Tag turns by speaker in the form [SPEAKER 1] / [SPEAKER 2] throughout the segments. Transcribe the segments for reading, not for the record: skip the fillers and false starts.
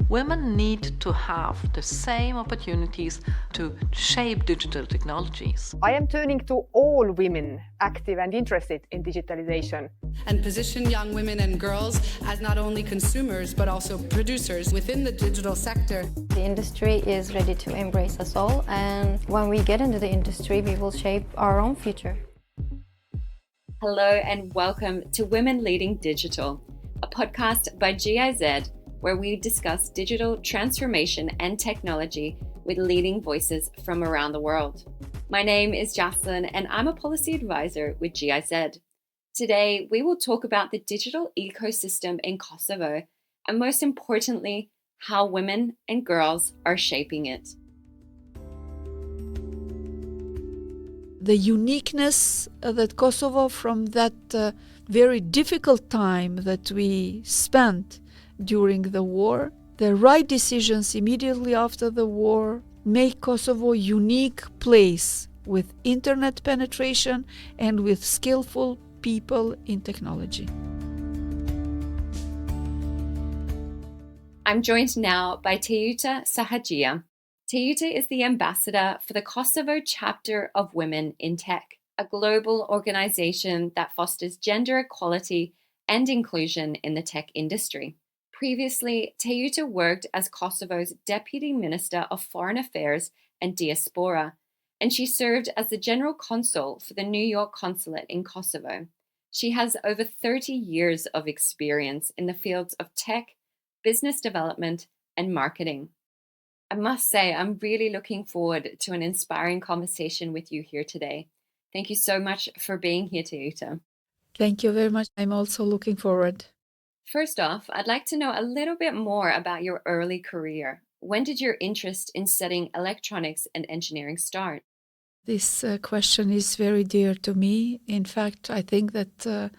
[SPEAKER 1] Women need to have the same opportunities to shape digital technologies.
[SPEAKER 2] I am turning to all women active and interested in digitalization.
[SPEAKER 3] And position young women and girls as not only consumers but also producers within the digital sector.
[SPEAKER 4] The industry is ready to embrace us all, and when we get into the industry, we will shape our own future.
[SPEAKER 5] Hello and welcome to Women Leading Digital, a podcast by GIZ, where we discuss digital transformation and technology with leading voices from around the world. My name is Jocelyn and I'm a policy advisor with GIZ. Today, we will talk about the digital ecosystem in Kosovo and, most importantly, how women and girls are shaping it.
[SPEAKER 6] The uniqueness that Kosovo, from that very difficult time that we spent during the war, the right decisions immediately after the war make Kosovo a unique place with internet penetration and with skillful people in technology.
[SPEAKER 5] I'm joined now by Teuta Sahatqija. Teuta is the ambassador for the Kosovo chapter of Women in Tech, a global organization that fosters gender equality and inclusion in the tech industry. Previously, Teuta worked as Kosovo's Deputy Minister of Foreign Affairs and Diaspora, and she served as the General Consul for the New York Consulate in Kosovo. She has over 30 years of experience in the fields of tech, business development, and marketing. I must say, I'm really looking forward to an inspiring conversation with you here today. Thank you so much for being here, Teuta.
[SPEAKER 6] Thank you very much. I'm also looking forward.
[SPEAKER 5] First off, I'd like to know a little bit more about your early career. When did your interest in studying electronics and engineering start?
[SPEAKER 6] This question is very dear to me. In fact, I think that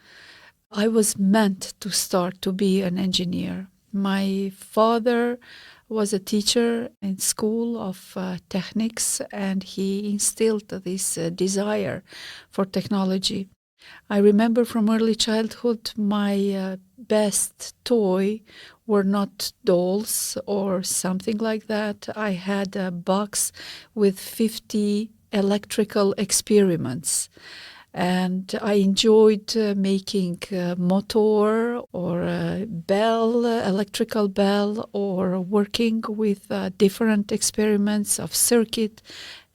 [SPEAKER 6] I was meant to start to be an engineer. My father was a teacher in school of techniques, and he instilled this desire for technology. I remember from early childhood my best toy were not dolls or something like that. I had a box with 50 electrical experiments. And I enjoyed making a motor or a bell, electrical bell, or working with different experiments of circuit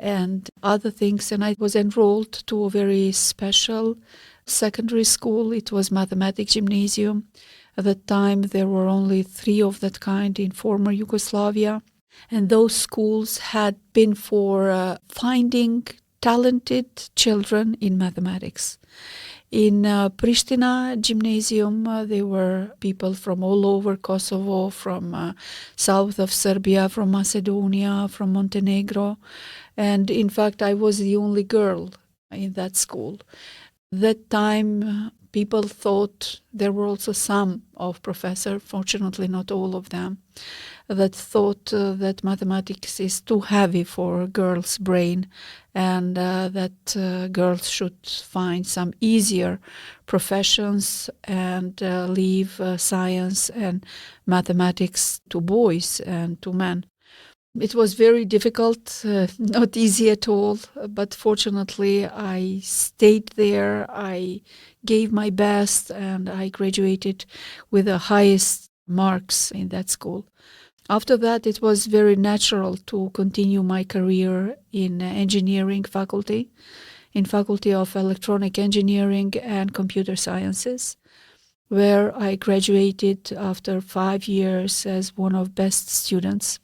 [SPEAKER 6] and other things. And I was enrolled to a very special secondary school. It was Mathematics Gymnasium. At that time, there were only 3 of that kind in former Yugoslavia. And those schools had been for finding talented children in mathematics. In Pristina Gymnasium, there were people from all over Kosovo, from south of Serbia, from Macedonia, from Montenegro. And in fact, I was the only girl in that school. That time, people thought there were also some of professors, fortunately not all of them, that thought that mathematics is too heavy for a girl's brain and that girls should find some easier professions and leave science and mathematics to boys and to men. It was very difficult, not easy at all, but fortunately I stayed there, I gave my best, and I graduated with the highest marks in that school. After that, it was very natural to continue my career in engineering faculty, in Faculty of Electronic Engineering and Computer Sciences, where I graduated after 5 years as one of best students.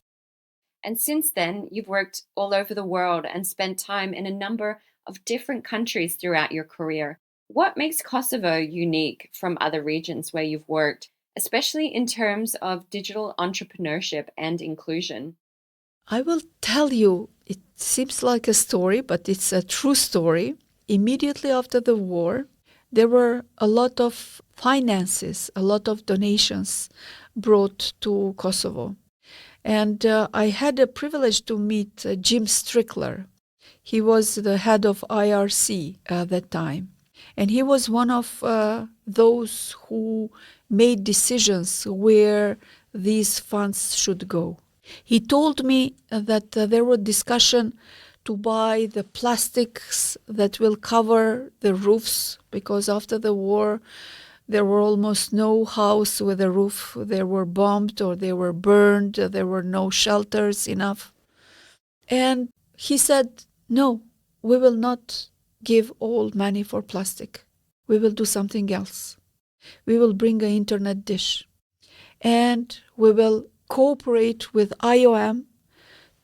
[SPEAKER 5] And since then, you've worked all over the world and spent time in a number of different countries throughout your career. What makes Kosovo unique from other regions where you've worked, especially in terms of digital entrepreneurship and inclusion?
[SPEAKER 6] I will tell you, it seems like a story, but it's a true story. Immediately after the war, there were a lot of finances, a lot of donations brought to Kosovo. And I had a privilege to meet Jim Strickler. He was the head of IRC at that time. And he was one of those who made decisions where these funds should go. He told me that there were discussion to buy the plastics that will cover the roofs, because after the war there were almost no house with a roof. They were bombed or they were burned. There were no shelters enough. And he said, no, we will not give all money for plastic. We will do something else. We will bring an internet dish. And we will cooperate with IOM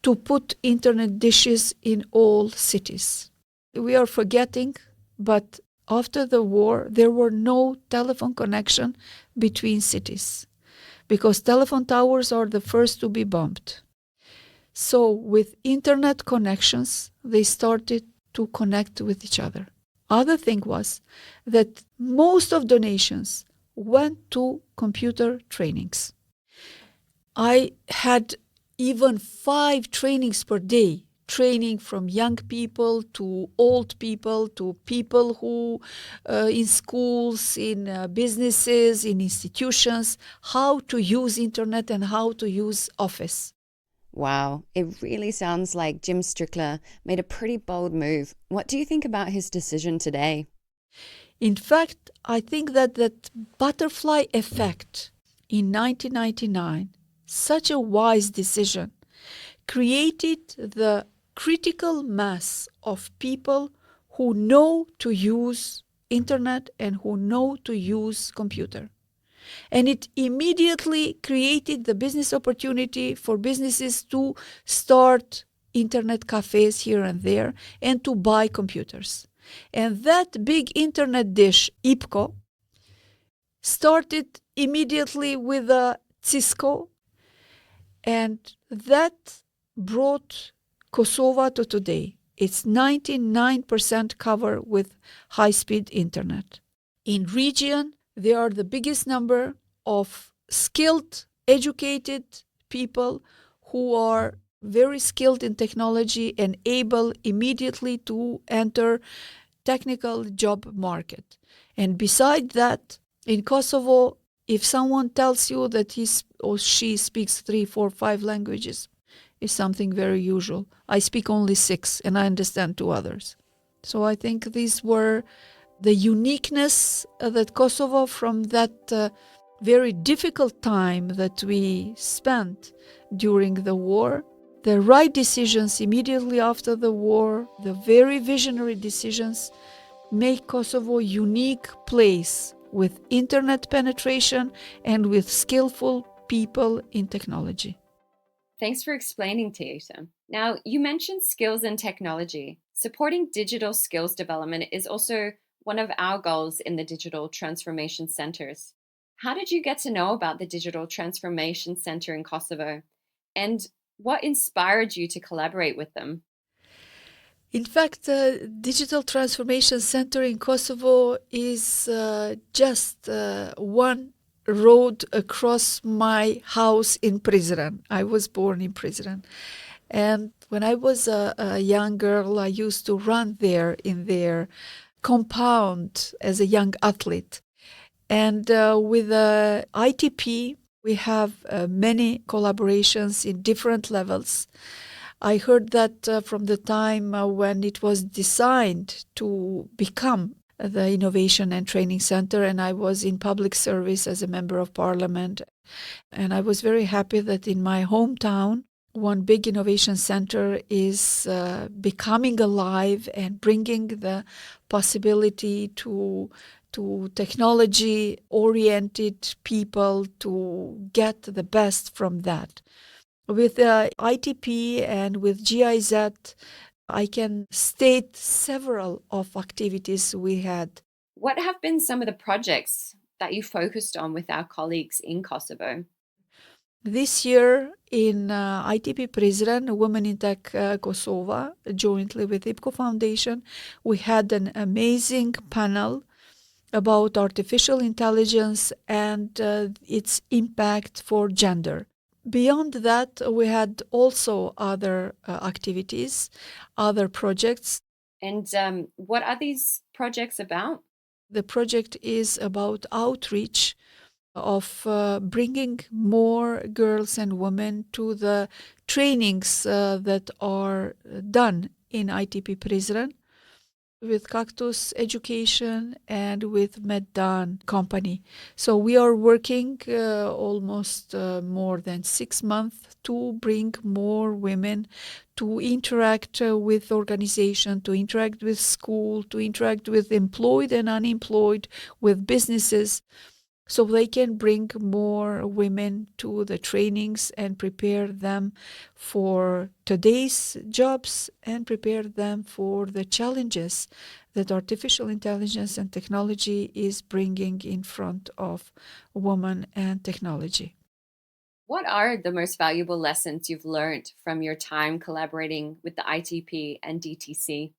[SPEAKER 6] to put internet dishes in all cities. We are forgetting, but after the war, there were no telephone connection between cities because telephone towers are the first to be bombed. So with internet connections, they started to connect with each other. Other thing was that most of donations went to computer trainings. I had even 5 trainings per day, training from young people to old people to people who in schools, in businesses, in institutions, how to use internet and how to use Office.
[SPEAKER 5] Wow, it really sounds like Jim Strickler made a pretty bold move. What do you think about his decision today?
[SPEAKER 6] In fact, I think that butterfly effect in 1999, such a wise decision, created the critical mass of people who know to use internet and who know to use computer. And it immediately created the business opportunity for businesses to start internet cafes here and there and to buy computers. And that big internet dish, IPCO, started immediately with a Cisco, and that brought Kosovo to today. It's 99% cover with high-speed internet. In region, there are the biggest number of skilled, educated people who are very skilled in technology and able immediately to enter technical job market. And beside that, in Kosovo, if someone tells you that he or she speaks 3, 4, 5 languages, is something very usual. I speak only 6 and I understand 2 others. So I think these were the uniqueness that Kosovo, from that very difficult time that we spent during the war, the right decisions immediately after the war, the very visionary decisions, make Kosovo a unique place with internet penetration and with skillful people in technology.
[SPEAKER 5] Thanks for explaining, Teuta. Now, you mentioned skills and technology. Supporting digital skills development is also one of our goals in the Digital Transformation Centers. How did you get to know about the Digital Transformation Center in Kosovo? And what inspired you to collaborate with them?
[SPEAKER 6] In fact, the Digital Transformation Center in Kosovo is just one road across my house in Prizren. I was born in Prizren. And when I was a young girl, I used to run there in their compound as a young athlete. And with ITP, we have many collaborations in different levels. I heard that from the time when it was designed to become the Innovation and Training Center, and I was in public service as a member of parliament. And I was very happy that in my hometown, one big innovation center is becoming alive and bringing the possibility to technology-oriented people to get the best from that. With ITP and with GIZ, I can state several of activities we had.
[SPEAKER 5] What have been some of the projects that you focused on with our colleagues in Kosovo?
[SPEAKER 6] This year in ITP Prizren, Women in Tech Kosovo, jointly with IPCO Foundation, we had an amazing panel about artificial intelligence and its impact for gender. Beyond that, we had also other activities, other projects.
[SPEAKER 5] And what are these projects about?
[SPEAKER 6] The project is about outreach of bringing more girls and women to the trainings that are done in ITP Prizren with Cactus Education and with Meddan Company. So we are working almost more than 6 months to bring more women to interact with organization, to interact with school, to interact with employed and unemployed, with businesses, so they can bring more women to the trainings and prepare them for today's jobs and prepare them for the challenges that artificial intelligence and technology is bringing in front of women and technology.
[SPEAKER 5] What are the most valuable lessons you've learned from your time collaborating with the ITP and DTC?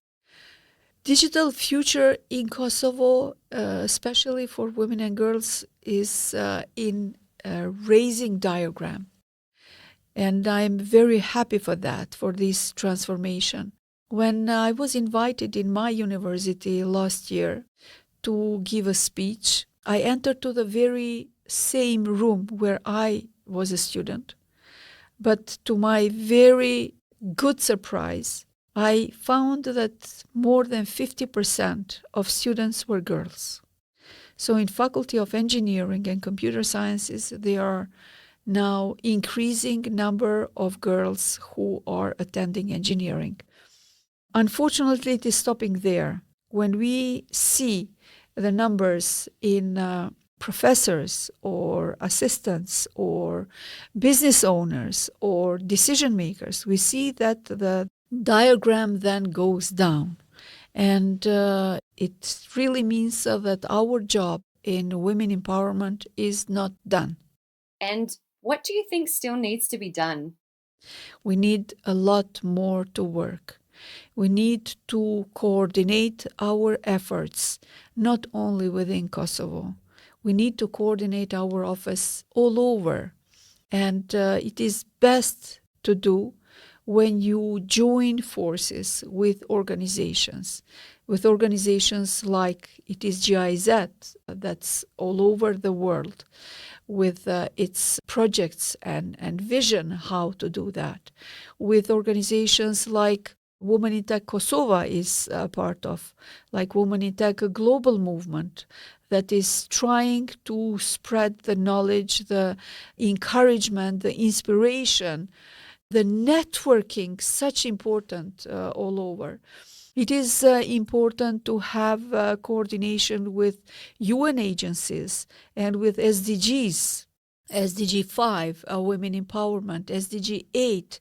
[SPEAKER 6] Digital future in Kosovo, especially for women and girls, is in a raising diagram. And I'm very happy for that, for this transformation. When I was invited in my university last year to give a speech, I entered to the very same room where I was a student. But to my very good surprise, I found that more than 50% of students were girls. So in Faculty of Engineering and Computer Sciences, there are now increasing number of girls who are attending engineering. Unfortunately, it is stopping there. When we see the numbers in professors or assistants or business owners or decision makers, we see that the diagram then goes down. And it really means that our job in women empowerment is not done.
[SPEAKER 5] And what do you think still needs to be done?
[SPEAKER 6] We need a lot more to work. We need to coordinate our efforts, not only within Kosovo. We need to coordinate our office all over. And it is best to do when you join forces with organizations like it is GIZ, that's all over the world, with its projects and vision how to do that, with organizations like Women in Tech Kosovo is a part of, like Women in Tech Global movement that is trying to spread the knowledge, the encouragement, the inspiration, the networking, such important all over. It is important to have coordination with UN agencies and with SDGs, SDG 5, Women Empowerment, SDG 8,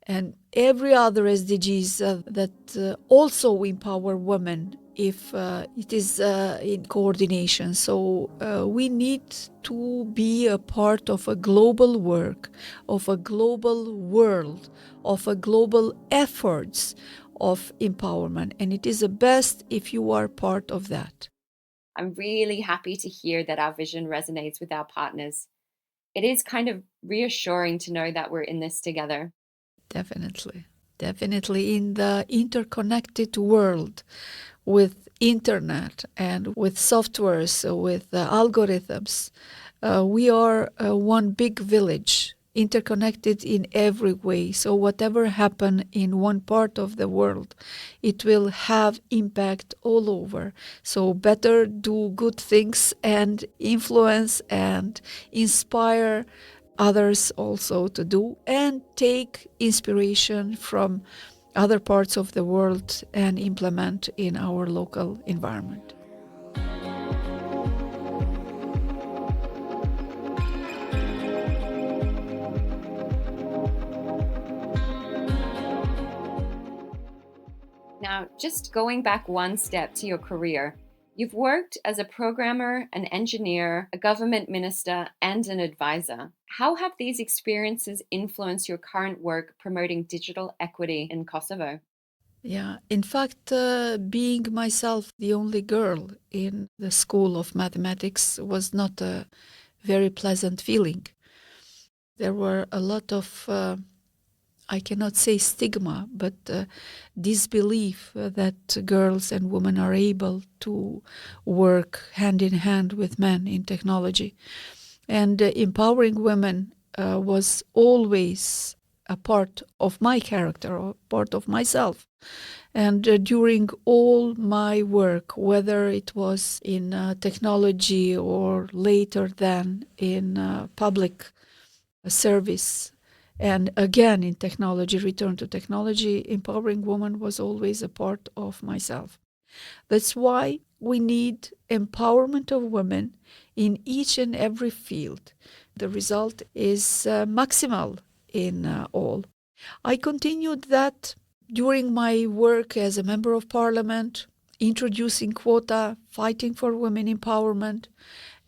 [SPEAKER 6] and every other SDGs that also empower women if it is in coordination. So we need to be a part of a global work, of a global world, of a global efforts of empowerment. And it is the best if you are part of that.
[SPEAKER 5] I'm really happy to hear that our vision resonates with our partners. It is kind of reassuring to know that we're in this together.
[SPEAKER 6] Definitely. Definitely in the interconnected world with internet and with softwares, with algorithms. We are one big village, interconnected in every way. So whatever happen in one part of the world, it will have impact all over. So better do good things and influence and inspire others also to do, and take inspiration from other parts of the world and implement in our local environment.
[SPEAKER 5] Now, just going back one step to your career, you've worked as a programmer, an engineer, a government minister, and an advisor. How have these experiences influenced your current work promoting digital equity in Kosovo?
[SPEAKER 6] Yeah, in fact, being myself the only girl in the school of mathematics was not a very pleasant feeling. There were a lot of I cannot say stigma, but disbelief that girls and women are able to work hand in hand with men in technology. And empowering women was always a part of my character, or part of myself. And during all my work, whether it was in technology or later than in public service, and again in technology, return to technology, empowering women was always a part of myself. That's why we need empowerment of women in each and every field. The result is maximal in all. I continued that during my work as a member of parliament, introducing quota, fighting for women empowerment,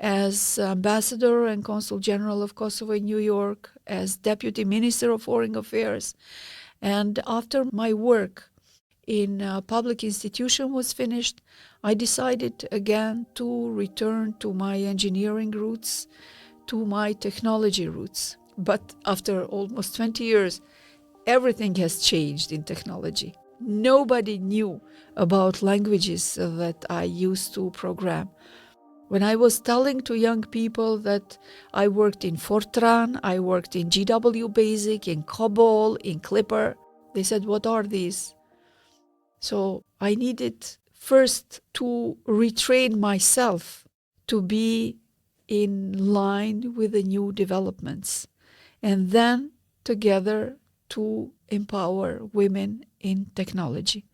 [SPEAKER 6] as ambassador and consul general of Kosovo in New York, as deputy minister of foreign affairs. And after my work in a public institution was finished, I decided again to return to my engineering roots, to my technology roots. But after almost 20 years, everything has changed in technology. Nobody knew about languages that I used to program. When I was telling to young people that I worked in Fortran, I worked in GW Basic, in COBOL, in Clipper, they said, "What are these?" So I needed first to retrain myself to be in line with the new developments, and then together to empower women in technology.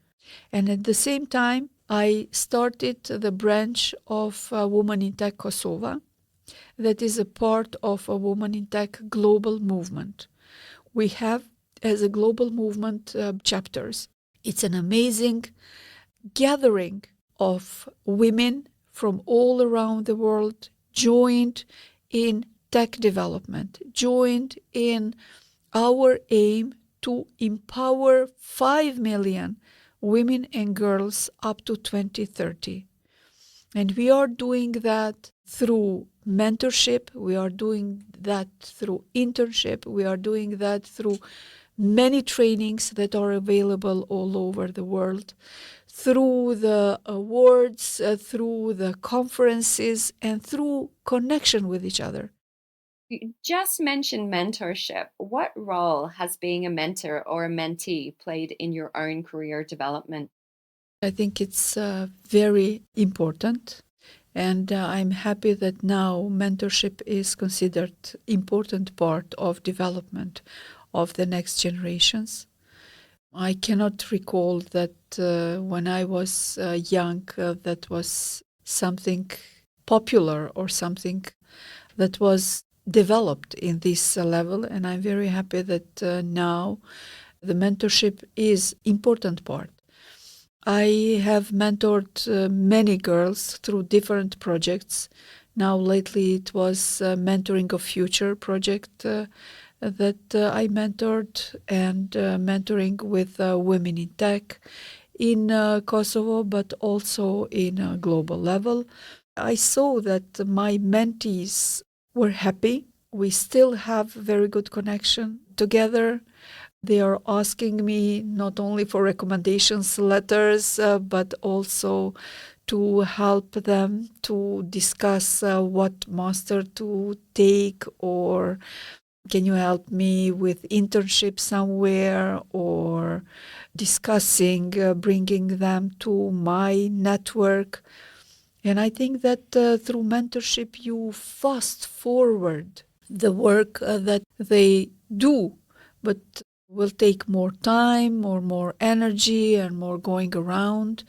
[SPEAKER 6] And at the same time, I started the branch of Women in Tech Kosovo, that is a part of a Women in Tech global movement. We have, as a global movement, chapters. It's an amazing gathering of women from all around the world joined in tech development, joined in our aim to empower 5 million women and girls up to 2030. And we are doing that through mentorship, we are doing that through internship, we are doing that through many trainings that are available all over the world, through the awards, through the conferences, and through connection with each other.
[SPEAKER 5] You just mentioned mentorship. What role has being a mentor or a mentee played in your own career development?
[SPEAKER 6] I think it's very important, and I'm happy that now mentorship is considered important part of development of the next generations. I cannot recall that when I was young, that was something popular or something that was developed in this level, and I'm very happy that now the mentorship is important part. I have mentored many girls through different projects. Now lately it was Mentoring of Future project that I mentored, and mentoring with women in tech in Kosovo, but also in a global level. I saw that my mentees were happy. We still have very good connection together. They are asking me not only for recommendations letters, but also to help them to discuss what master to take, or can you help me with internship somewhere, or discussing bringing them to my network. And I think that through mentorship you fast forward the work that they do, but will take more time or more energy and more going around.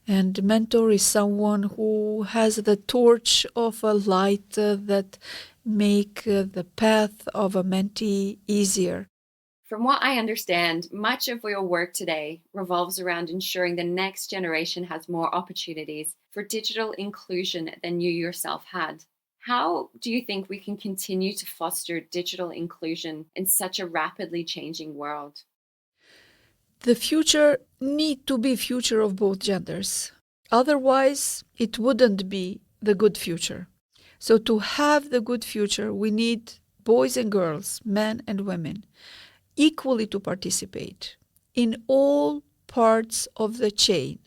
[SPEAKER 6] And mentor is someone who has the torch of a light that make the path of a mentee easier.
[SPEAKER 5] From what I understand, much of your work today revolves around ensuring the next generation has more opportunities for digital inclusion than you yourself had. How do you think we can continue to foster digital inclusion in such a rapidly changing world?
[SPEAKER 6] The future need to be future of both genders. Otherwise, it wouldn't be the good future. So to have the good future, we need boys and girls, men and women, equally to participate in all parts of the chain.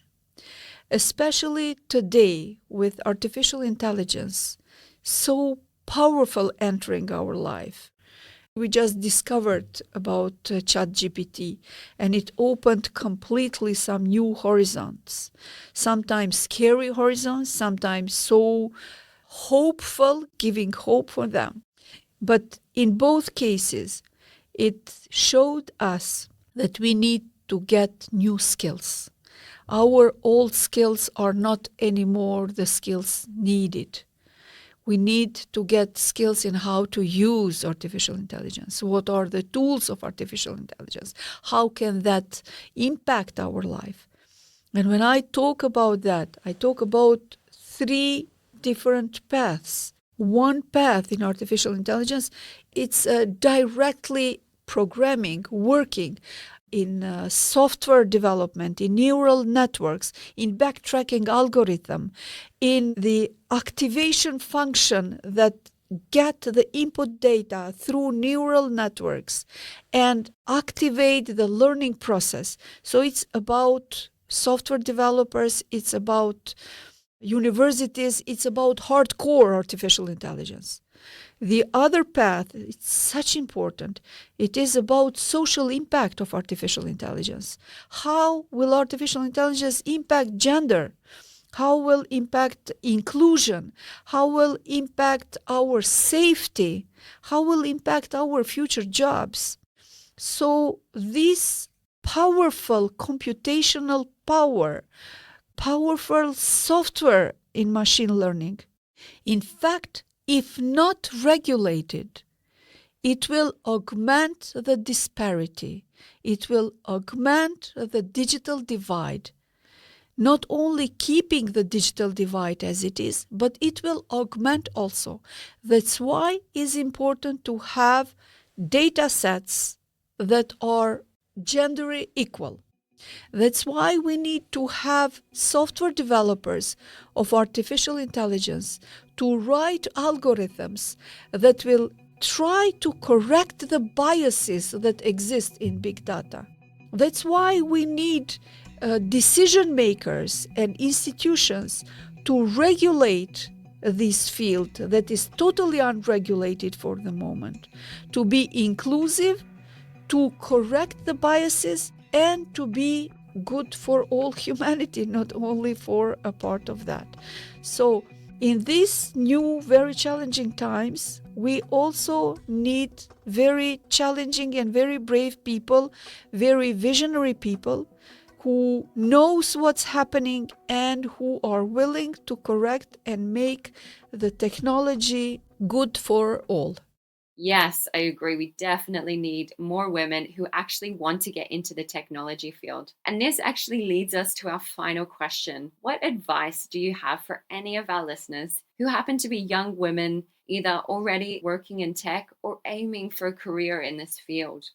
[SPEAKER 6] Especially today with artificial intelligence so powerful entering our life. We just discovered about ChatGPT, and it opened completely some new horizons, sometimes scary horizons, sometimes so hopeful, giving hope for them. But in both cases, it showed us that we need to get new skills. Our old skills are not anymore the skills needed. We need to get skills in how to use artificial intelligence. What are the tools of artificial intelligence? How can that impact our life? And when I talk about that, I talk about 3 different paths. One path in artificial intelligence, it's directly programming, working in software development, in neural networks, in backtracking algorithm, in the activation function that get the input data through neural networks and activate the learning process. So it's about software developers, it's about universities, it's about hardcore artificial intelligence. The other path, it's such important, it is about social impact of artificial intelligence. How will artificial intelligence impact gender? How will impact inclusion? How will impact our safety? How will impact our future jobs? So this powerful computational power, powerful software in machine learning, in fact, if not regulated, it will augment the disparity. It will augment the digital divide. Not only keeping the digital divide as it is, but it will augment also. That's why it's important to have data sets that are gender equal. That's why we need to have software developers of artificial intelligence to write algorithms that will try to correct the biases that exist in big data. That's why we need decision makers and institutions to regulate this field that is totally unregulated for the moment, to be inclusive, to correct the biases, and to be good for all humanity, not only for a part of that. So in these new, very challenging times, we also need very challenging and very brave people, very visionary people who knows what's happening and who are willing to correct and make the technology good for all.
[SPEAKER 5] Yes, I agree. We definitely need more women who actually want to get into the technology field. And this actually leads us to our final question. What advice do you have for any of our listeners who happen to be young women, either already working in tech or aiming for a career in this field?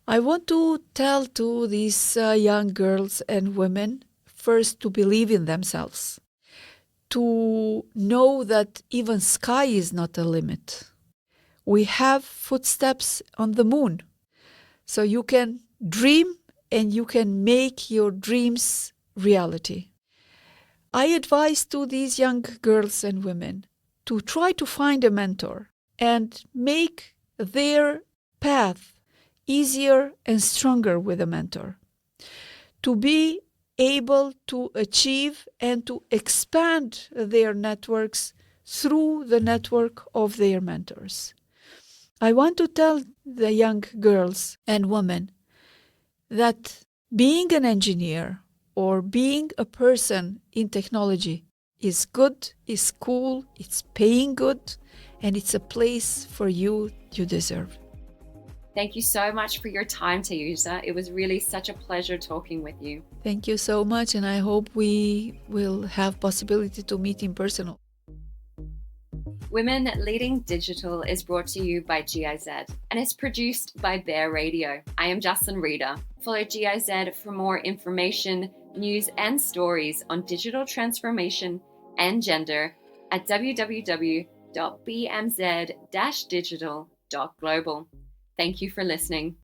[SPEAKER 6] I want to tell to these young girls and women, first, to believe in themselves, to know that even sky is not a limit. We have footsteps on the moon. So you can dream and you can make your dreams reality. I advise to these young girls and women to try to find a mentor and make their path easier and stronger with a mentor. To be able to achieve and to expand their networks through the network of their mentors. I want to tell the young girls and women that being an engineer or being a person in technology is good, is cool, it's paying good, and it's a place for you deserve.
[SPEAKER 5] Thank you so much for your time, Teuta. It was really such a pleasure talking with you.
[SPEAKER 6] Thank you so much, and I hope we will have possibility to meet in person.
[SPEAKER 5] Women Leading Digital is brought to you by GIZ and is produced by Bear Radio. I am Jocelyn Reeder. Follow GIZ for more information, news and stories on digital transformation and gender at www.bmz-digital.global. Thank you for listening.